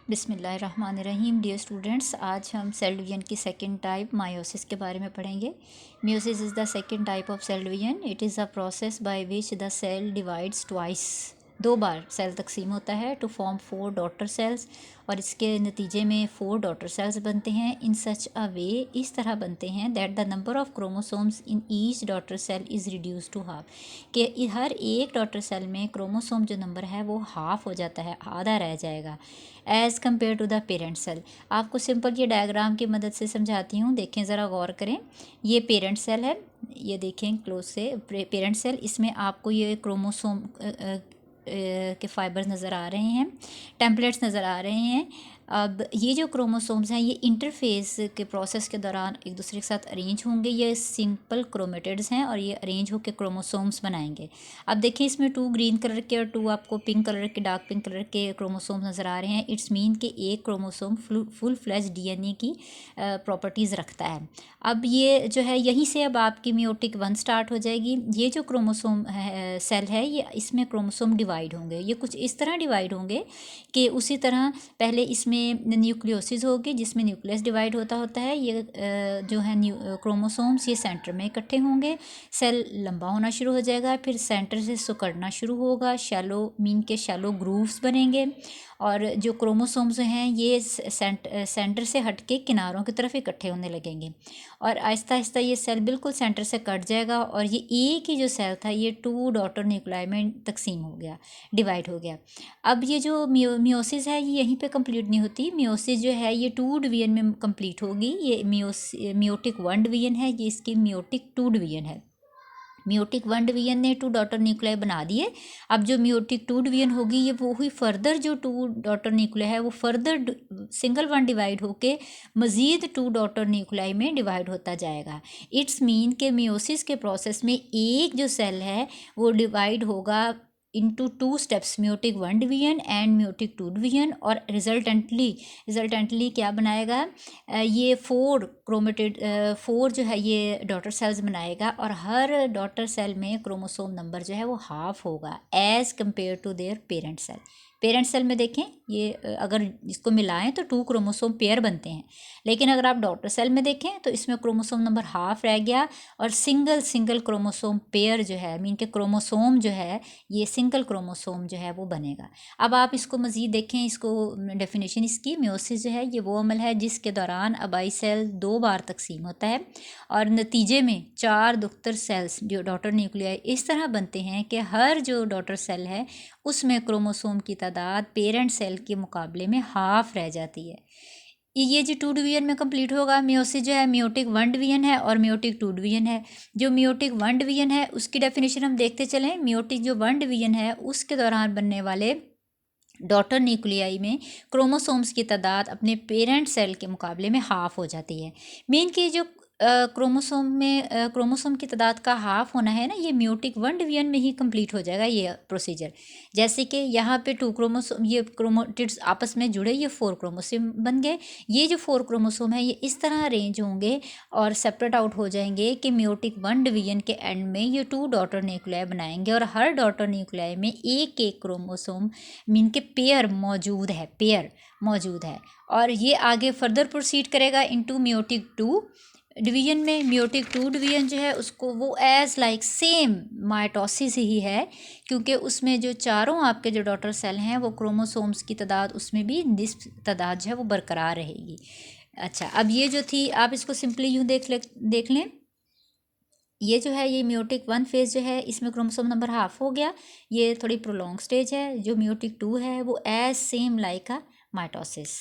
बिस्मिल्लाहिर्रहमानिर्रहीम। Dear students, आज हम सेल डिवीजन की सेकंड टाइप मायोसिस के बारे में पढ़ेंगे। Meiosis is the second type of cell division. It is a process by which the cell divides twice. दो बार सेल तकसीम होता है टू फॉर्म 4 डॉटर सेल्स, और इसके नतीजे में 4 डॉटर सेल्स बनते हैं। इन सच अ वे, इस तरह बनते हैं that the number of chromosomes in each daughter cell is reduce to half, कि हर एक डॉटर सेल में क्रोमोसोम जो नंबर है वो हाफ हो जाता है, आधा रह जाएगा as compare to the parent cell. आपको सिंपल ये डायग्राम की मदद से समझाती हूँ, देखें ज़रा गौर करें। ये पेरेंट सेल है, ये देखें क्लोज से, पेरेंट सेल। इसमें आपको ये क्रोमोसोम के फाइबर्स नज़र आ रहे हैं, टेम्पलेट्स नज़र आ रहे हैं। अब ये जो क्रोमोसोम्स हैं ये इंटरफेस के प्रोसेस के दौरान एक दूसरे के साथ अरेंज होंगे। ये सिंपल क्रोमेटिड्स हैं और ये अरेंज होकर क्रोमोसोम्स बनाएंगे। अब देखें, इसमें 2 ग्रीन कलर के और 2 आपको पिंक कलर के, डार्क पिंक कलर के क्रोमोसोम्स नज़र आ रहे हैं। इट्स मीन कि एक क्रोमोसोम फुल फ्लैश डीएनए की प्रॉपर्टीज़ रखता है। अब ये जो है, यहीं से अब आपकी मियोटिक 1 स्टार्ट हो जाएगी। ये जो क्रोमोसोम सेल है, ये इसमें क्रोमोसोम डिवाइड होंगे। ये कुछ इस तरह डिवाइड होंगे कि उसी तरह पहले इसमें न्यूक्लियोसिस होगी जिसमें न्यूक्लियस डिवाइड होता है। ये जो है क्रोमोसोम्स ये सेंटर में इकट्ठे होंगे, सेल लंबा होना शुरू हो जाएगा, फिर सेंटर से सिकुड़ना शुरू होगा, शैलो मीन के शैलो ग्रूव्स बनेंगे, और जो क्रोमोसोम्स हैं ये सेंटर से हट के किनारों की तरफ इकट्ठे होने लगेंगे, और आहिस्ता आहिस्ता ये सेल बिल्कुल सेंटर से कट जाएगा, और ये एक ही जो सेल था ये 2 डॉटर न्यूक्लाई में तकसीम हो गया, डिवाइड हो गया। अब ये जो मियोसिस है ये यहीं पे कंप्लीट नहीं होती। मियोसिस जो है ये 2 डिवीजन में कंप्लीट होगी। ये मियोटिक 1 डिवीजन है, ये इसकी मियोटिक 2 डिवीजन है। मियोटिक 1 डिवीजन ने 2 डॉटर न्यूक्लियाई बना दिए। अब जो मियोटिक 2 डिवीजन होगी ये वो ही फर्दर जो 2 डॉटर न्यूक्लियाई है वो फर्दर सिंगल 1 डिवाइड होके मज़ीद 2 डॉटर न्यूक्लियाई में डिवाइड होता जाएगा। इट्स मीन के मियोसिस के प्रोसेस में एक जो सेल है वो डिवाइड होगा into 2 steps, meiotic 1 division and meiotic 2 division, और रिजल्टेंटली क्या बनाएगा, ये 4 जो है ये डॉटर सेल्स बनाएगा, और हर डॉटर सेल में क्रोमोसोम नंबर जो है वो हाफ होगा as compare to their parent cell. Parent cell में देखें, ये अगर इसको मिलाएं तो 2 क्रोमोसोम पेयर बनते हैं, लेकिन अगर आप डॉटर सेल में देखें तो इसमें क्रोमोसोम नंबर हाफ रह गया, और सिंगल क्रोमोसोम पेयर जो है, मीन के क्रोमोसोम जो है ये सिंगल क्रोमोसोम जो है वो बनेगा। अब आप इसको मज़ीद देखें, इसको डेफिनेशन इसकी, मियोसिस जो है ये वो अमल है जिसके दौरान अबाई सेल 2 बार तकसीम होता है, और नतीजे में 4 दुख्तर सेल्स जो डॉटर न्यूक्लियाई इस तरह बनते हैं कि हर जो डॉटर सेल है उसमें क्रोमोसोम की तादाद पेरेंट सेल के मुकाबले में हाफ रह जाती है। ये जो 2 डिवीजन में कंप्लीट होगा। मियोसिस जो है मियोटिक 1 डिवीजन है और मियोटिक 2 डिवीजन है। जो मियोटिक 1 डिवीजन है उसकी डेफिनेशन हम देखते चलें। मियोटिक जो 1 डिवीजन है उसके दौरान बनने वाले डॉटर न्यूक्लियाई में क्रोमोसोम्स की तादाद अपने पेरेंट सेल के मुकाबले में हाफ हो जाती है। मीन की जो क्रोमोसोम की तादाद का हाफ होना है ना, ये मियोटिक 1 डिवीजन में ही कंप्लीट हो जाएगा ये प्रोसीजर। जैसे कि यहाँ पे 2 क्रोमोसोम, ये क्रोमोटिड्स आपस में जुड़े, ये 4 क्रोमोसोम बन गए। ये जो 4 क्रोमोसोम है ये इस तरह अरेंज होंगे और सेपरेट आउट हो जाएंगे कि मियोटिक 1 डिवीजन के एंड में ये 2 डॉटर न्यूक्लियाई बनाएंगे, और हर डॉटर न्यूक्लियाई में एक एक क्रोमोसोम मीन के पेयर मौजूद है, और ये आगे फर्दर प्रोसीड करेगा इनटू मियोटिक 2 डिवीजन में। मियोटिक 2 डिवीजन जो है उसको वो एज लाइक सेम माइटोसिस ही है, क्योंकि उसमें जो चारों आपके जो डॉटर सेल हैं वो क्रोमोसोम्स की तादाद उसमें भी निस्फ तादाद जो है वो बरकरार रहेगी। अच्छा, अब ये जो थी आप इसको सिंपली यूँ देख लें, ये जो है ये मियोटिक 1 फेज़ जो है इसमें क्रोमोसोम नंबर हाफ हो गया। ये थोड़ी प्रोलॉन्ग स्टेज है। जो मियोटिक 2 है वो as same like a mitosis.